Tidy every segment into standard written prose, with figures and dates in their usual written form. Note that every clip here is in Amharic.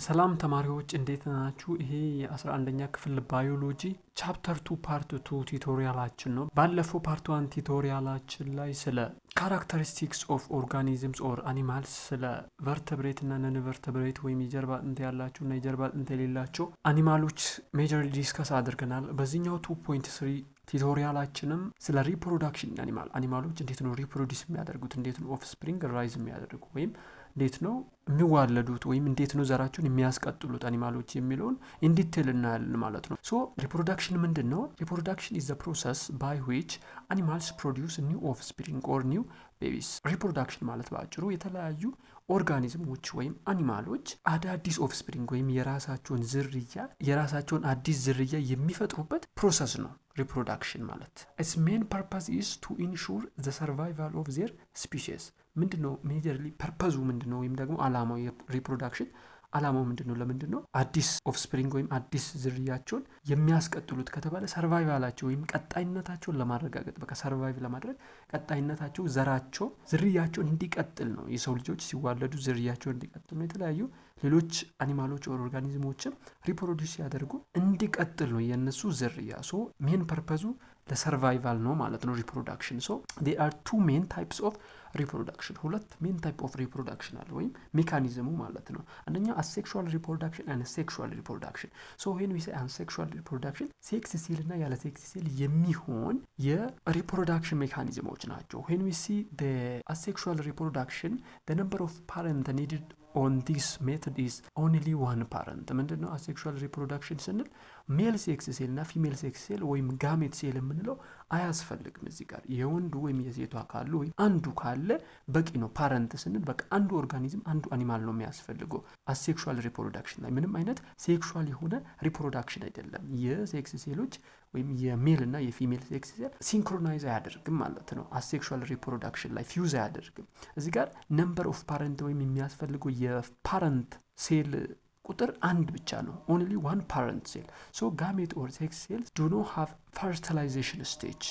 ሰላም ተማሪዎች እንዴት ናችሁ? ይሄ የ11ኛ ክፍል ባዮሎጂ ቻፕተር 2 ፓርት 2 ቱቶሪያላችን ነው። ባለፈው ፓርት 1 ቱቶሪያላችን ላይ ስለ ካራክተሪስቲክስ ኦፍ ኦርጋኒዝምስ ኦር አኒማልስ ስለ ቨርተብሬት እና ነን ቨርተብሬት ወይም የጀርባ አጥንት ያላቸው እና የጀርባ አጥንት የሌላቸው አኒማሎች ሜጀር ዲስከስ አድርገናል። በዚህኛው 2.3 ቱቶሪያላችንም ስለ ሪፕሮዳክሽን አኒማሎች እንዴት ነው ሪፕሮዲስ የሚያደርጉት፣ እንዴት ነው ኦፍስፕሪንግ ራይዝ የሚያደርጉ ወይም እንዴት ነው የሚዋለዱት ወይም እንዴት ነው ዘራቸውን የሚያስቀጥሉት አኒማሎች የሚለውን ኢንዲቴል እናያለን ማለት ነው። ሶ ሪፕሮዳክሽን ምንድን ነው? ሪፕሮዳክሽን ኢዝ ዘ ፕሮሰስ ባይ ዊች አኒማልስ ፕሮዲውስ ኒው ኦፍስፕሪንግ ኦር ኒው ቤቢስ። ሪፕሮዳክሽን ማለት በአጭሩ የተለያዩ ኦርጋኒዝሞች ወይም አኒማሎች አዳዲስ ኦፍስፕሪንግ ወይም የራሳቸውን አዲስ ዝርያ የሚፈጥሩበት ፕሮሰስ ነው ሪፕሮዳክሽን ማለት። ኢትስ ሜን ፐርፐስ ኢዝ ቱ ኢንሹር ዘ ሰርቫይቫል ኦፍ ዜር ስፒሺስ። ምንድነው ሜጀርሊ ፐርፐዙ ምንድነው ወይም ደግሞ አላማው የሪፕሮዳክሽን አላማው ምንድነው? ለምንድን ነው አዲስ ኦፍስፕሪንግ ወይም አዲስ ዝርያቸውን የሚያስቀጥሉት ከተባለ ሰርቫይቫላቸው ወይም ቀጣይነታቸውን ለማረጋገጥ በቃ ሰርቫይቭ ለማድረግ ቀጣይነታቸው ዝርያቸው እንዲቀጥል ነው። የሰው ልጆች ሲዋለዱ ዝርያቸው እንዲቀጥል ነው። የተለያዩ ሌሎች አኒማሎች ኦር ኦርጋኒዝሞችም ሪፕሮዲስ ሲያደርጉ እንዲቀጥል ነው የነሱ ዝርያ። ሶ ሜን ፐርፐዙ ለሰርቫይቫል ነው ማለት ነው ሪፕሮዳክሽን። ሶ ዴር አር ቱ ሜን ታይፕስ ኦፍ ሪፕሮዳክሽን። ሁለት ሜን ታይፕ ኦፍ ሪፕሮዳክሽን አለ ወይም ሜካኒዝሙ ማለት ነው። አንደኛው አሴክሹዋል ሪፕሮዳክሽን እና ሴክሹዋል ሪፕሮዳክሽን። ሶ ዌን ዊ ሴይ አሴክሹዋል ሪፕሮዳክሽን ሴክስ ሴል እና ያለ ሴክስ ሴል የሚሆን የሪፕሮዳክሽን ሜካኒዝሞች ናቸው። ዌን ዊ ሲ ዘ አሴክሹዋል ሪፕሮዳክሽን ዘ ነምበር ኦፍ ፓረንት ኒድድ on this method is only one parent። ምንድነው አሴክሹዋል ሪፕሮዳክሽን ስንል ሜል ሴክስ ሴል እና ፊሜል ሴክስ ሴል ወይም ጋሜት ሴል የምንለው አያስፈልግም። እዚህ ጋር የወንዱ ወይም የሴቷ ካሉ ወይም አንዱ ካለ በቂ ነው። ፓረንት ስንል በቃ አንዱ ኦርጋኒዝም አንዱ አኒማል ነው የሚያስፈልገው። አሴክሹዋል ሪፕሮዳክሽን ላይ ምንም አይነት ሴክሹዋል የሆነ ሪፕሮዳክሽን አይደለም። የሴክስ ሴሎች ወይም የሜል እና የፊሜል ሴክስ ሴል ሲንክሮናይዝ አያደርግም ማለት ነው። አሴክሹዋል ሪፕሮዳክሽን ላይ ፊውዝ አያደርግም። እዚህ ጋር ነምበር ኦፍ ፓረንት ወይም የሚያስፈልገው የፓረንት ሴል ቁጥር አንድ ብቻ ነው። ኦንሊ ዋን ፓረንት ሴል። ሶ ጋሜት ኦር ሴክስ ሴልስ ዱ ኖት ሃቭ ፈርቲላይዜሽን ስቴጅ፣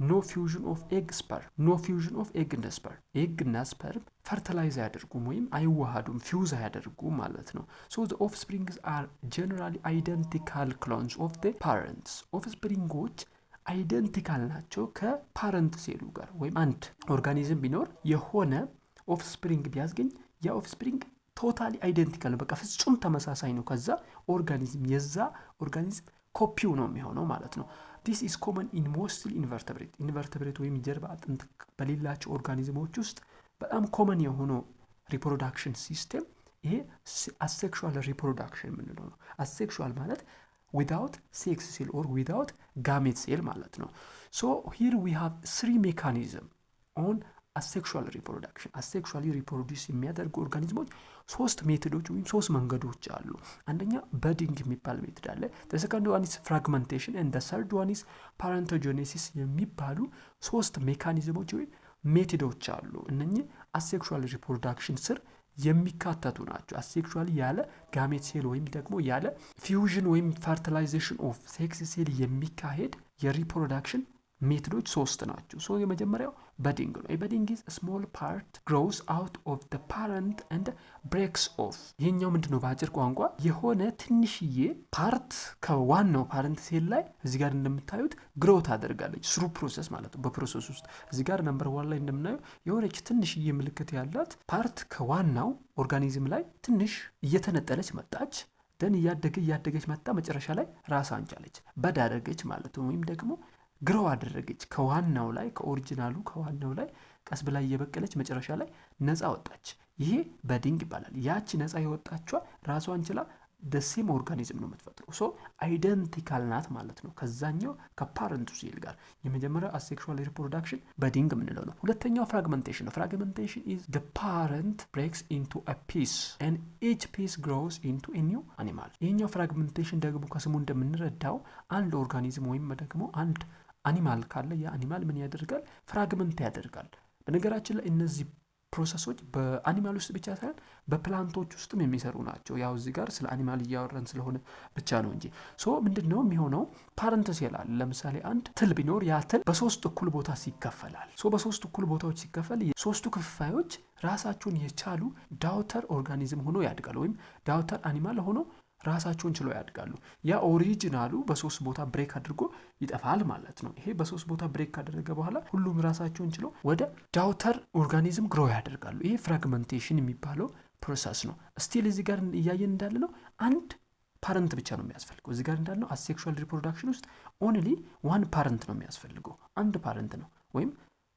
ኖ ፊውዥን ኦፍ ኤግ ስፐርም፣ ኖ ፊውዥን ኦፍ ኤግ እና ስፐርም። ኤግ እና ስፐርም ፈርቲላይዝ አያደርጉም ወይም አይዋሃዱም፣ ፊውዝ አያደርጉም ማለት ነው። ሶ ዘ ኦፍስፕሪንግስ አር ጀነራሊ አይደንቲካል ክሎንስ ኦፍ ዘ ፓረንትስ። ኦፍስፕሪንጎች አይደንቲካል ናቸው ከፓረንት ሴሉ ጋር። ወይም አንድ ኦርጋኒዝም ቢኖር የሆነ ኦፍስፕሪንግ ቢያስገኝ ያ ኦፍስፕሪንግ ቶታሊ አይደንቲካል ነው፣ በቃ ፍጹም ተመሳሳይ ነው። ከዛ ኦርጋኒዝም የዛ ኦርጋኒዝም ኮፒው ነው የሚሆነው ማለት ነው። ዲስ ኢዝ ኮመን ኢን ሞስትሊ ኢንቨርተብሬት ወይም ጀርባ አጥንት በሌላቸው ኦርጋኒዝሞች ውስጥ በጣም ኮመን የሆነው ሪፕሮዳክሽን ሲስተም ይሄ አሴክሹዋል ሪፕሮዳክሽን የምንለው ነው። አሴክሹዋል ማለት ዊዛውት ሴክስ ሴል ኦር ዊዛውት ጋሜት ሴል ማለት ነው። ሶ ሂር ዊ ሃቭ 3 ሜካኒዝም ኦን አሴክሹዋል ሪፕሮዳክሽን። አሴክሹዋሊ ሪፕሮዲስ የሚያደርጉ ኦርጋኒዝሞች 3 ሜቶዶች ወይም 3 መንገዶች አሉ። አንደኛ በዲንግ የሚባል ሜቶድ አለ። the second one is fragmentation and the third one is parthenogenesis የሚባሉ 3 ሜካኒዝሞች ወይም ሜቶዶች አሉ። እነኚህ አሴክሹዋል ሪፕሮዳክሽን ስር የሚካተቱ ናቸው። አሴክሹዋሊ ያለ ጋሜት ሴል ወይም ደግሞ ያለ ፊውዥን ወይም ፈርቲላይዜሽን ኦፍ ሴክስ ሴል የሚካሄድ የሪፕሮዳክሽን ሜቶዶች 3 ናቸው። ሶ የመጀመሪያው በዲንግ ነው። በዲንግ is a small part grows out of the parent and breaks off። ይሄኛው ምንድነው? በአጭር ቋንቋ የሆነ ትንሽዬ ፓርት ከዋናው ፓረንት ሴል ላይ እዚህ ጋር እንደምታዩት ግሮ ታደርጋለች። ስሩ ፕሮሰስ ማለት ነው። በፕሮሰስ ውስጥ እዚህ ጋር ነምበር 1 ላይ እንደምናየው የሆነች ትንሽዬ ምልክት ያላት ፓርት ከዋናው ኦርጋኒዝም ላይ ትንሽ እየተነጠለች መጣች። ደን እያደገች መጣ። መጨረሻ ላይ ራሷን ቻለች፣ በዳደገች ማለት ነው። ወይም ደግሞ ግሮው አደረገች ከዋናው ላይ ከኦሪጂናሉ ከዋናው ላይ ቀስ ብላ እየበቀለች መጨረሻ ላይ ነፃ ወጣች። ይሄ በዲንግ ይባላል። ያቺ ነፃ የወጣችዋ ራሷን ችላ ደሴም ኦርጋኒዝም ነው የምትፈጥረው። ሶ አይደንቲካል ናት ማለት ነው ከዛኛው ከፓረንቱ ሴል ጋር። የመጀመሪያው አሴክሹዋል ሪፕሮዳክሽን በዲንግ የምንለው ነው። ሁለተኛው ፍራግመንቴሽን ነው። ፍራግመንቴሽን is the parent breaks into a piece and each piece grows into a new animal። ይሄኛው ፍራግመንቴሽን ደግሞ ከስሙ እንደምንረዳው አንድ ኦርጋኒዝም ወይም ደግሞ አንድ አኒማል ካለ ያ አኒማል ምን ያደርጋል? ፍራግመንት ያደርጋል። በነገራችን ላይ እነዚህ ፕሮሰሶች በአኒማል ውስጥ ብቻ ሳይሆን በፕላንቶች ውስጥም የሚሰሩ ናቸው። ያው እዚህ ጋር ስለ አኒማል እያወራን ስለሆነ ብቻ ነው እንጂ ምንድነው የሚሆነው? ፓረንት ሴል አለ። ለምሳሌ አንድ ትል ቢኖር ያ ትል በሶስት እኩል ቦታ ይከፈላል። በሶስት እኩል ቦታዎች ሲከፈል ሶስቱ ክፍፋዮች ራሳቸውን የቻሉ ዳውተር ኦርጋኒዝም ሆኖ ያድጋሉ፣ ወይም ዳውተር አኒማል ሆኖ ራሳቸውን ችለው ያድጋሉ። ያ ኦሪጂናሉ በሶስት ቦታ ብሬክ አድርጎ ይጠፋል ማለት ነው። ይሄ በሶስት ቦታ ብሬክ ካደረገ በኋላ ሁሉም ራሳቸውን ችለው ወደ ዳውተር ኦርጋኒዝም ግሮ ያደርጋሉ። ይሄ ፍራግመንቴሽን የሚባለው ፕሮሰስ ነው። ስቲል እዚህ ጋር እያየን እንዳለ ነው አንድ ፓረንት ብቻ ነው የሚያስፈልገው። እዚህ ጋር እንዳልነው አሴክሹዋል ሪፕሮዳክሽን ውስጥ ኦንሊ ዋን ፓረንት ነው የሚያስፈልገው። አንድ ፓረንት ነው፣ ወይም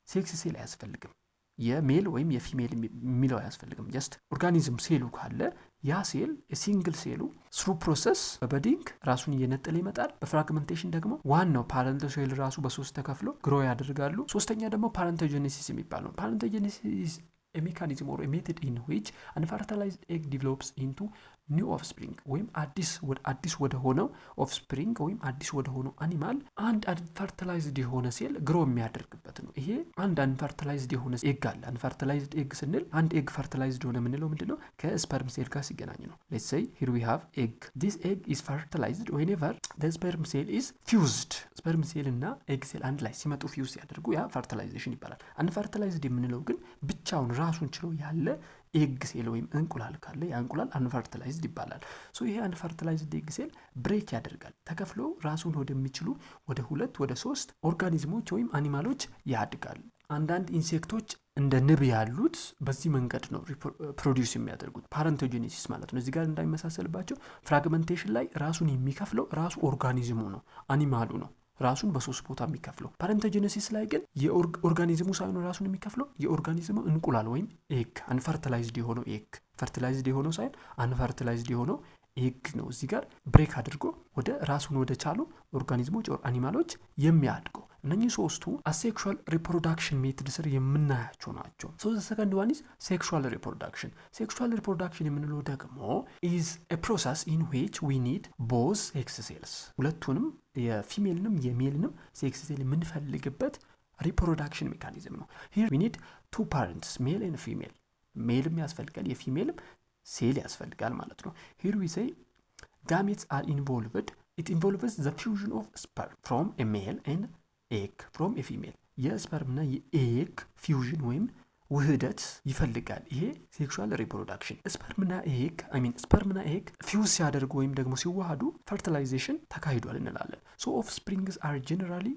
ሴክስ ሴል አያስፈልግም። የሜል ወይም የፊሜል የሚለው አያስፈልግም። ጀስት ኦርጋኒዝም ሴሉ ካለ ያ ሴል የሲንግል ሴሉ ስሩ ፕሮሰስ በበዲንግ ራሱን እየነጠለ ይመጣል። በፍራግመንቴሽን ደግሞ ዋናው ፓረንት ሴል ራሱ በሶስት ተከፍሎ ግሮ ያደርጋሉ። ሶስተኛ ደግሞ ፓረንቶጀኔሲስ የሚባል ነው። ፓረንቶጀኔሲስ a mechanism or a method in which unfertilized egg develops into new offspring ወይም አዲስ ወደ ሆነው ኦፍስፕሪንግ ወይም አዲስ ወደ ሆነው አኒማል አንድ አንፈርቲላይዝድ የሆነ ሴል ግሮ የሚያደርግበት ነው። ይሄ አንድ አንፈርቲላይዝድ የሆነ ኤግ አለ። አንፈርቲላይዝድ ኤግ ስንል አንድ ኤግ ፈርቲላይዝድ ሆነ የምንለው ምንድነው? ከስፐርም ሴል ጋር ሲገናኝ ነው። let's say here we have egg. this egg is fertilized whenever the sperm cell is fused. ስፐርም ሴል እና ኤግ ሴል አንድ ላይ ሲመጡ ፊውዝ ያደርጉ፣ ያ ፈርቲላይዜሽን ይባላል። አንፈርቲላይዝድ የምንለው ግን ብቻውን ራሱን ችሎ ያለ ኤግ ሴል ወይም እንቁላል ካለ ያ እንቁላል አንፈርቲላይዝድ ይባላል። ይሄ አንፈርቲላይዝድ ኤግ ሴል ብሬክ ያደርጋል። ተከፍሎ ራሱን ወደሚችሉ ወደ 2 ወደ 3 ኦርጋኒዝሞች ወይም አኒማሎች ያድጋል። አንዳንድ ኢንሴክቶች እንደ ንብ ያሉት በዚህ መንገድ ነው ፕሮዲውስ የሚያደርጉት፣ ፓረንቶጀኔሲስ ማለት ነው። እዚህ ጋር እንዳይመሳሰልባቸው ፍራግመንቴሽን ላይ ራሱን የሚከፍለው ራሱ ኦርጋኒዝሙ ነው፣ አኒማሉ ነው ራሱን በሶስት ቦታ የሚከፍለው። ፓረንቶጀኔሲስ ላይ ግን የኦርጋኒዝሙ ሳይሆን ራሱን የሚከፍለው የኦርጋኒዝሙ እንቁላል ወይም ኤግ፣ አንፈርቲላይዝድ የሆነው ኤግ፣ ፈርቲላይዝድ የሆነው ሳይሆን አንፈርቲላይዝድ የሆነው ኤግ ነው እዚህ ጋር ብሬክ አድርጎ ወደ ራሱን ወደ ቻሉ ኦርጋኒዝሞች ኦር አኒማሎች የሚያድገው። እነኚህ ሶስቱ አሴክሹዋል ሪፕሮዳክሽን ሜትድ ስር የምናያቸው ናቸው። the second one is sexual reproduction. Sexual reproduction የምንለው ደግሞ is a process in which we need both sex cells. ሁለቱንም የፊሜልንም የሜልንም ሴክስ ሴል የምንፈልግበት ሪፕሮዳክሽን ሜካኒዝም ነው። here we need two parents, male and female. ሜልም ያስፈልጋል የፊሜልም ሴል ያስፈልጋል ማለት ነው። here we say gametes are involved. It involves the fusion of sperm from a male and egg from a female. የስፐርምና የኤግ ፊውዥን ወይም ውህደት ይፈልጋል። ይሄ ሴክሹዋል ሪፕሮዳክሽን። ስፐርምና ኤግ ፊውዝ ሲያደርጉ ወይም ደግሞ ሲዋሃዱ ፈርቲላይዜሽን ተካሂዷል እንላለን። offsprings are generally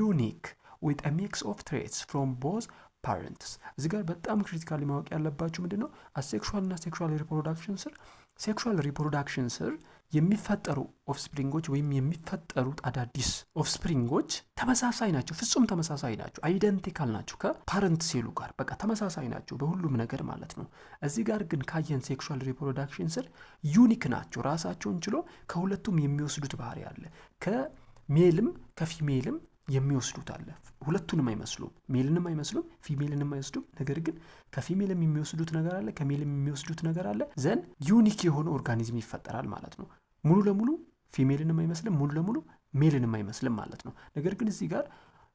unique with a mix of traits from both parents. እዚህ ጋር በጣም ክሪቲካሊ ማወቅ ያለባችሁ ምንድነው? አሴክሹዋል እና ሴክሹዋል ሪፕሮዳክሽን ስር ሴክሹዋል ሪፕሮዳክሽን ስር የሚፈጠሩ ኦፍስፕሪንጎች ወይም የሚፈጠሩት አዳዲስ ኦፍስፕሪንጎች ተመሳሳይ ናቸው፣ ፍጹም ተመሳሳይ ናቸው፣ አይደንቲካል ናቸው ከፓረንት ሴሉ ጋር በቃ ተመሳሳይ ናቸው በሁሉም ነገር ማለት ነው። እዚህ ጋር ግን ካየን ሴክሹዋል ሪፕሮዳክሽን ስር ዩኒክ ናቸው፣ ራሳቸውን ችሎ ከሁለቱም የሚወስዱት ባህሪ አለ። ከሜልም ከፊሜልም የሚወስዱት አለ። ሁለቱንም አይመስሉም፣ ሜልንም አይመስሉም ፊሜልንም አይወስዱም። ነገር ግን ከፊሜልም የሚወስዱት ነገር አለ፣ ከሜልም የሚወስዱት ነገር አለ። ዘን ዩኒክ የሆነ ኦርጋኒዝም ይፈጠራል ማለት ነው። ሙሉ ለሙሉ ፊሜልንም አይመስልም፣ ሙሉ ለሙሉ ሜልንም አይመስልም ማለት ነው። ነገር ግን እዚህ ጋር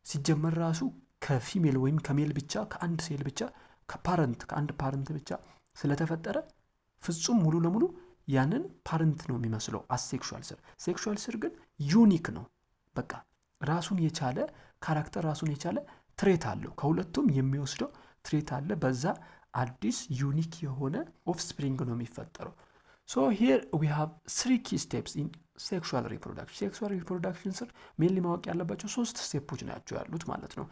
ሲጀመር ራሱ ከፊሜል ወይም ከሜል ብቻ ከአንድ ሴል ብቻ ከአንድ ፓረንት ብቻ ስለተፈጠረ ፍጹም ሙሉ ለሙሉ ያንን ፓረንት ነው የሚመስለው። አሴክሹዋል ስር ሴክሹዋል ስር ግን ዩኒክ ነው። በቃ ራሱን የቻለ ካራክተር ራሱን የቻለ ትሬት አለው። ከሁለቱም የሚወስደው ትሬት አለ። በዛ አዲስ ዩኒክ የሆነ ኦፍስፕሪንግ ነው የሚፈጠረው። here we have 3 key steps in sexual reproduction. ሴክሹዋል ሪፕሮዳክሽን ስር ሜንሊ ማወቅ ያለባቸው 3 ስቴፖች ናቸው ያሉት ማለት ነው።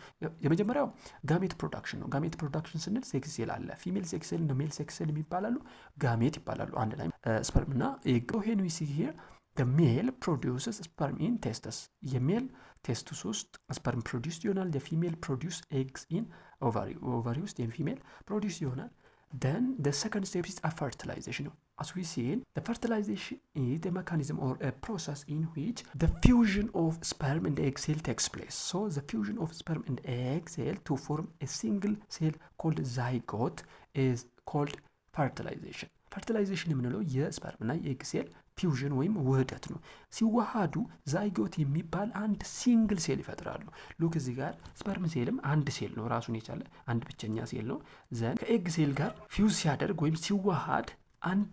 የመጀመሪያው ጋሜት ፕሮዳክሽን ነው። ጋሜት ፕሮዳክሽን ስንል ሴክስ ሴል አለ። ፊሜል ሴክስ ሴል እና ሜል ሴክስ ሴል የሚባላሉ፣ ጋሜት ይባላሉ አንድ ላይ ስፐርም እና ኤግ። here we see here the male produces sperm in testes. የሜል ቴስቱስ ውስጥ ስፐርም ፕሮዲውስ ይሆናል። የፊሜል ፕሮዲውስ ኤግስ ኢን ኦቫሪ ውስጥ የፊሜል ፕሮዲውስ ይሆናል። then the second step is fertilization. As we see, the fertilization is the mechanism or a process in which the fusion of sperm and egg cell takes place. So the fusion of sperm and egg cell to form a single cell called zygote is called fertilization. ፈርቲላይዜሽን የምንለው የስፐርምና የኤግ ሴል ፊውዥን ወይም ውህደት ነው። ሲዋሃዱ ዛይጎት የሚባል አንድ ሲንግል ሴል ይፈጥራሉ። ሉክ እዚህ ጋር ስፐርም ሴልም አንድ ሴል ነው፣ ራሱን የቻለ አንድ ብቸኛ ሴል ነው። ዘን ከኤግ ሴል ጋር ፊውዝ ሲያደርግ ወይም ሲዋሃድ አንድ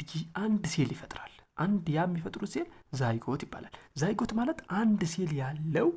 ሴል ይፈጥራል። አንድ ያ የሚፈጥሩት ሴል ዛይጎት ይባላል። ዛይጎት ማለት አንድ ሴል ያለው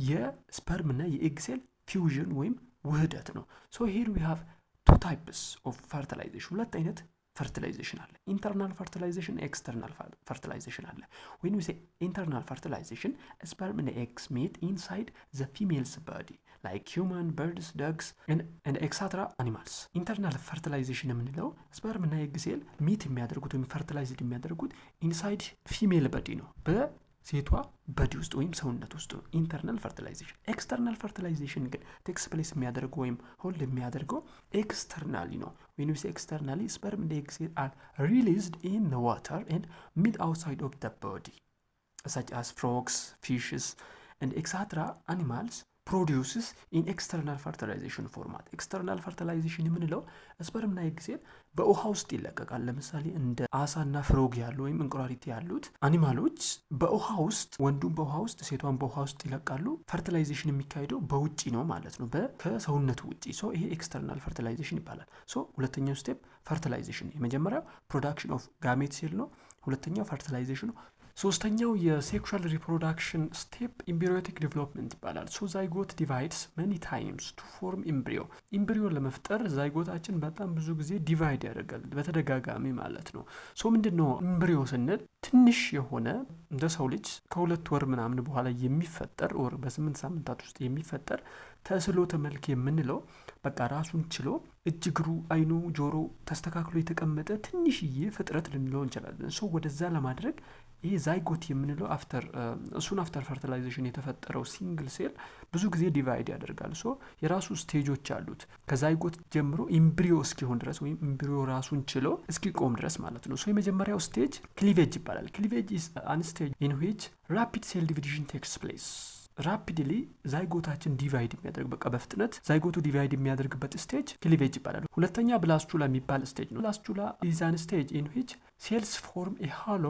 የስፐርምና የኤግ ሴል ፊውዥን ወይም ውህደት ነው። ሶ ሂር ዊ ሃቭ ቱ ታይፕስ ኦፍ ፈርቲላይዜሽን፣ ሁለት አይነት ፈርቲላይዜሽን አለ። ኢንተርናል ፈርቲላይዜሽን፣ ኤክስተርናል ፈርቲላይዜሽን አለ። ዌን ዊ ሴ ኢንተርናል ፈርቲላይዜሽን ስፐርም ኤንድ ኤግስ ሜት ኢንሳይድ ዘ ፊሜልስ ቦዲ ላይክ ሂውማን፣ በርድስ፣ ደግስ ኤንድ ኤክስትራ አኒማልስ። ኢንተርናል ፈርቲላይዜሽን የምንለው ስፐርም እና ኤግ ሴል ሚት የሚያደርጉት ወይም ፈርቲላይዝድ የሚያደርጉት ኢንሳይድ ፊሜል ቦዲ ነው፣ በሴቷ በዲ ውስጥ ወይም ሰውነት ውስጥ ነው ኢንተርናል ፈርቲላይዜሽን። ኤክስተርናል ፈርቲላይዜሽን ግን ቴክስ ፕሌስ የሚያደርገው ወይም ሆልድ የሚያደርገው ኤክስተርናሊ ነው። ዌን ዊ ሴ ኤክስተርናሊ ስፐርም ኤንድ ኤግ ሴል አር ሪሊዝድ ኢን ዘ ዋተር ኤንድ ሚት አውትሳይድ ኦፍ ዘ ቦዲ ሰች አስ ፍሮግስ፣ ፊሽስ ኤንድ ኤክስትራ አኒማልስ ፕሮዲውስስ ኢን ኤክስተርናል ፈርቲላይዜሽን ፎርማት። ኤክስተርናል ፈርቲላይዜሽን የምንለው ስፐርምና ኤግ ሴል በውሃ ውስጥ ይለቀቃል። ለምሳሌ እንደ አሳና ፍሮግ ያሉ ወይም እንቁራሪት ያሉት አኒማሎች በውሃ ውስጥ ወንዱን በውሃ ውስጥ ሴቷን በውሃ ውስጥ ይለቃሉ። ፈርቲላይዜሽን የሚካሄደው በውጪ ነው ማለት ነው፣ ከሰውነቱ ውጪ። ሶ ይሄ ኤክስተርናል ፈርቲላይዜሽን ይባላል። ሶ ሁለተኛው ስቴፕ ፈርቲላይዜሽን፣ የመጀመሪያው ፕሮዳክሽን ኦፍ ጋሜት ሴል ነው። ሁለተኛው ፈርቲላይዜሽን ነው። ሶስተኛው የሴክሹዋል ሪፕሮዳክሽን ስቴፕ ኢምብሪዮቲክ ዲቨሎፕመንት ይባላል። ሶ ዛይጎት ዲቫይድስ መኒ ታይምስ ቱ ፎርም ኢምብሪዮ። ኢምብሪዮ ለመፍጠር ዛይጎታችን በጣም ብዙ ጊዜ ዲቫይድ ያደርጋል በተደጋጋሚ ማለት ነው። ሶ ምንድነው ኢምብሪዮ ስንል ትንሽ የሆነ እንደ ሰው ልጅ ከ2 ወር ምናምን በኋላ የሚፈጠር ወር በ8 ሳምንታት ውስጥ የሚፈጠር ተስሎተ መልክ የምንለው በቃ ራሱን ችሎ እጅግሩ፣ አይኑ፣ ጆሮ ተስተካክሎ የተቀመጠ ትንሽዬ ፍጥረት ልንለው እንችላለን። ሶ ወደዛ ለማድረግ ይሄ ዛይጎት የምንለው አፍተር ፈርቲላይዜሽን የተፈጠረው ሲንግል ሴል ብዙ ጊዜ ዲቫይድ ያደርጋል። ሶ የራሱ ስቴጆች አሉት ከዛይጎት ጀምሮ ኢምብሪዮ እስኪሆን ድረስ ወይም ኢምብሪዮ ራሱን ችሎ እስኪቆም ድረስ ማለት ነው። ሶ የመጀመሪያው ስቴጅ ክሊቬጅ ይባላል። ክሊቬጅ ኢዝ አን ስቴጅ ኢን ዊች ራፒድ ሴል ዲቪዥን ቴክስ ፕሌስ። ራፒድሊ ዛይጎታችን ዲቫይድ የሚያደርግ በቃ በፍጥነት ዛይጎቱ ዲቫይድ የሚያደርግበት ስቴጅ ክሊቬጅ ይባላል። ሁለተኛ ብላስቹላ የሚባል ስቴጅ ነው። ብላስቹላ ኢዝ አን ስቴጅ ኢን ዊች ሴልስ ፎርም ኤ ሃሎ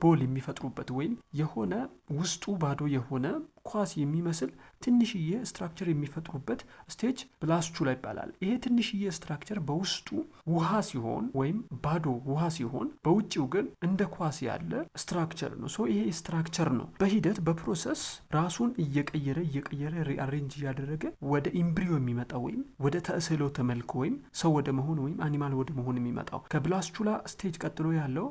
ቦል የሚፈጥሩበት ወይም የሆነ ውስጡ ባዶ የሆነ ኳስ የሚመስል ትንሽዬ ስትራክቸር የሚፈጥሩበት ስቴጅ ብላስቹላ ይባላል። ይሄ ትንሽዬ ስትራክቸር በውስጡ ውሃ ሲሆን ወይም ባዶ ውሃ ሲሆን በውጭው ግን እንደ ኳስ ያለ ስትራክቸር ነው። ሶ ይሄ ስትራክቸር ነው በሂደት በፕሮሰስ ራሱን እየቀየረ ሪአሬንጅ እያደረገ ወደ ኢምብሪዮ የሚመጣው ወይም ወደ ተስዕሎተ መልክ ወይም ሰው ወደ መሆን ወይም አኒማል ወደ መሆን የሚመጣው። ከብላስቹላ ስቴጅ ቀጥሎ ያለው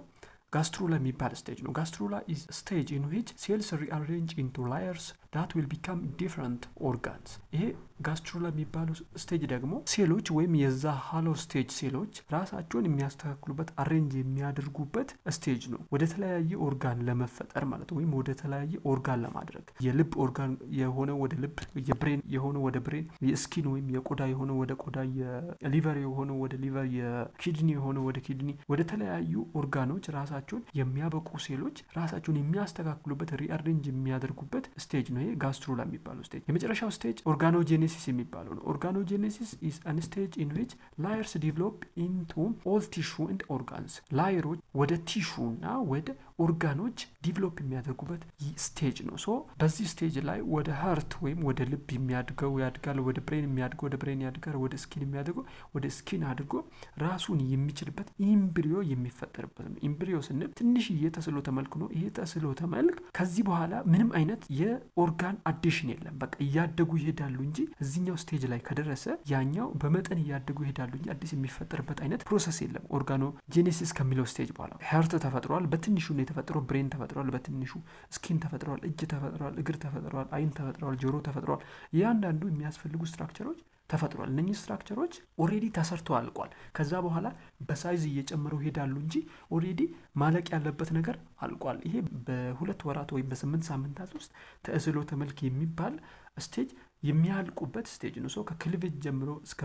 ጋስትሩላ የሚባል ስቴጅ ነው። ጋስትሩላ ኢዝ ስቴጅ ኢን ዊች ሴልስ ሪአሬንጅ ኢንቱ ላየርስ ዳት ዊል ቢካም ዲፍረንት ኦርጋንስ። ይሄ ጋስትሩላ የሚባለው ስቴጅ ደግሞ ሴሎች ወይም የዛ ሃሎ ስቴጅ ሴሎች ራሳቸውን የሚያስተካክሉበት አሬንጅ የሚያደርጉበት ስቴጅ ነው፣ ወደ ተለያየ ኦርጋን ለመፈጠር ማለት ወይም ወደ ተለያየ ኦርጋን ለማድረግ። የልብ ኦርጋን የሆነ ወደ ልብ፣ የብሬን የሆነ ወደ ብሬን፣ የስኪን ወይም የቆዳ የሆነ ወደ ቆዳ፣ የሊቨር የሆነ ወደ ሊቨር፣ የኪድኒ የሆነ ወደ ኪድኒ፣ ወደ ተለያዩ ኦርጋኖች ራሳቸውን የሚያበቁ ሴሎች ራሳቸውን የሚያስተካክሉበት ሪአሬንጅ የሚያደርጉበት ስቴጅ ነው። ይሄ ጋስትሩላ የሚባለው ስቴጅ። የመጨረሻው ስቴጅ ኦርጋኖጄኔሲስ የሚባለው ነው። ኦርጋኖጄኔሲስ ኢዝ አን ስቴጅ ኢን ዊች ላየርስ ዲቨሎፕ ኢንቱ ኦል ቲሹ ኤንድ ኦርጋንስ። ላየሮች ወደ ቲሹ እና ወደ ኦርጋኖች ዲቨሎፕ የሚያደርጉበት ስቴጅ ነው። ሶ በዚህ ስቴጅ ላይ ወደ ሃርት ወይም ወደ ልብ የሚያድገው ያድጋል፣ ወደ ብሬን የሚያድገው ወደ ብሬን ያድጋል፣ ወደ ስኪን የሚያድገው ወደ ስኪን አድርጎ ራሱን የሚችልበት ኢምብሪዮ የሚፈጠርበት ነው። ኢምብሪዮ ስንል ትንሽዬ ተስዕሎተ መልክ ነው። ይሄ ተስዕሎተ መልክ ከዚህ በኋላ ምንም አይነት የኦርጋን አዲሽን የለም። በቃ እያደጉ ይሄዳሉ እንጂ እዚህኛው ስቴጅ ላይ ከደረሰ ያኛው በመጠን እያደጉ ይሄዳሉ እንጂ አዲስ የሚፈጠርበት አይነት ፕሮሰስ የለም። ኦርጋኖ ጄኔሲስ ከሚለው ስቴጅ በኋላ ሃርት ተፈጥሯል፣ በትንሹ ነው የተፈጠረው። ብሬን ተፈጥሯል በትንሹ፣ ስኪን ተፈጥሯል፣ እጅ ተፈጥሯል፣ እግር ተፈጥሯል፣ አይን ተፈጥሯል፣ ጆሮ ተፈጥሯል። እያንዳንዱ የሚያስፈልጉ ስትራክቸሮች ተፈጥሯል። እነኚህ ስትራክቸሮች ኦሬዲ ተሰርተው አልቋል። ከዛ በኋላ በሳይዝ እየጨመሩ ይሄዳሉ እንጂ ኦሬዲ ማለቅ ያለበት ነገር አልቋል። ይሄ በ2 ወራት ወይም በ8 ሳምንታት ውስጥ ተስዕሎተ መልክ የሚባል ስቴጅ የሚያልቁበት ስቴጅ ነው። ሰው ከክሊቬጅ ጀምሮ እስከ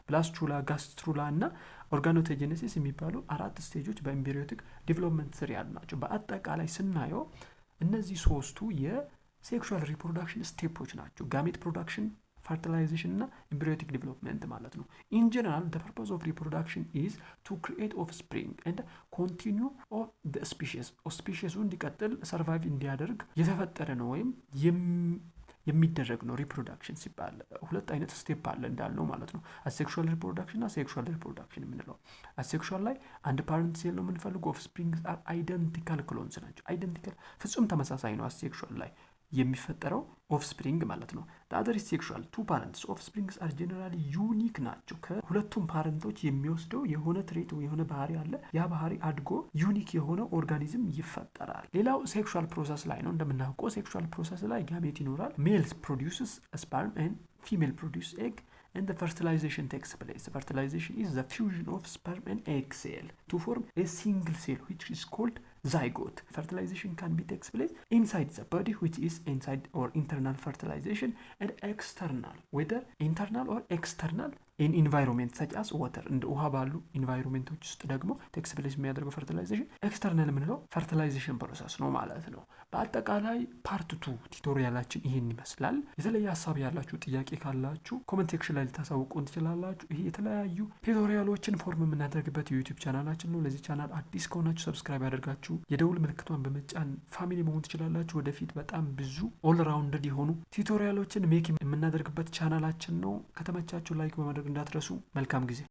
ብላስቹላ፣ ጋስትሩላ እና ኦርጋኖቴጀኔሲስ የሚባሉ 4 ስቴጆች በኤምብሪዮቲክ ዲቨሎፕመንት ስር ያሉ ናቸው። በአጠቃላይ ስናየው እነዚህ 3ቱ የሴክሹዋል ሪፕሮዳክሽን ስቴፖች ናቸው። ጋሜት ፕሮዳክሽን፣ ፈርቲላይዜሽን እና ኤምብሪዮቲክ ዲቨሎፕመንት ማለት ነው። ኢን ጀነራል ዘ ፐርፐዝ ኦፍ ሪፕሮዳክሽን ኢዝ ቱ ክሪኤት ኦፍስፕሪንግ ኤንድ ኮንቲኒዩ ኦፍ ዘ ስፒሺስ ስፒሺሱ እንዲቀጥል ሰርቫይቭ እንዲያደርግ የተፈጠረ ነው ወይም የሚደረግ ነው። ሪፕሮዳክሽን ሲባል ሁለት አይነት ስቴፕ አለ እንዳልነው ማለት ነው። አሴክሹዋል ሪፕሮዳክሽን እና ሴክሹዋል ሪፕሮዳክሽን የምንለው። አሴክሹዋል ላይ አንድ ፓረንት ሴል ነው የምንፈልገው። ኦፍስፕሪንግስ አር አይደንቲካል ክሎንስ ናቸው። አይደንቲካል ፍጹም ተመሳሳይ ነው። አሴክሹዋል ላይ የሚፈጠረው ኦፍስፕሪንግ ማለት ነው። አዘር ሴክሹዋል ቱ ፓረንትስ ኦፍስፕሪንግስ አር ጀነራሊ ዩኒክ ናቸው። ከሁለቱም ፓረንቶች የሚወስደው የሆነ ትሬት የሆነ ባህሪ አለ። ያ ባህሪ አድጎ ዩኒክ የሆነ ኦርጋኒዝም ይፈጠራል። ሌላው ሴክሹዋል ፕሮሰስ ላይ ነው። እንደምናውቀው ሴክሹዋል ፕሮሰስ ላይ ጋሜት ይኖራል። ሜልስ ፕሮዲውስስ ስፐርም ኤንድ ፊሜል ፕሮዲውስ ኤግ and the fertilization takes place. Fertilization is the fusion of sperm and egg cell to form a single cell which is called zygote. Fertilization can be takes place inside the body, which is inside or internal fertilization, and external, whether internal or external in environment such as water. እንደ ውሃ ባሉ ኢንቫይሮንመንቶች ውስጥ ደግሞ ቴክስ ፕሌስ የሚያደርገው ፈርቲላይዜሽን ኤክስተርናል የምንለው ፈርቲላይዜሽን ፕሮሰስ ነው ማለት ነው። በአጠቃላይ ፓርት 2 ቱቶሪያላችን ይህን ይመስላል። የተለየ ሀሳብ ያላችሁ ጥያቄ ካላችሁ ኮመንት ሴክሽን ላይ ልታሳውቁን ትችላላችሁ። ይሄ የተለያዩ ቱቶሪያሎችን ፎርም የምናደርግበት የዩቲዩብ ቻናላችን ነው። ለዚህ ቻናል አዲስ ከሆናችሁ ሰብስክራይብ ያደርጋችሁ የደውል ምልክቷን በመጫን ፋሚሊ መሆን ትችላላችሁ። ወደፊት በጣም ብዙ ኦል ራውንድድ የሆኑ ቱቶሪያሎችን ሜክ የምናደርግበት ቻናላችን ነው። ከተመቻችሁ ላይክ በማድረግ እንዳትረሱ። መልካም ጊዜ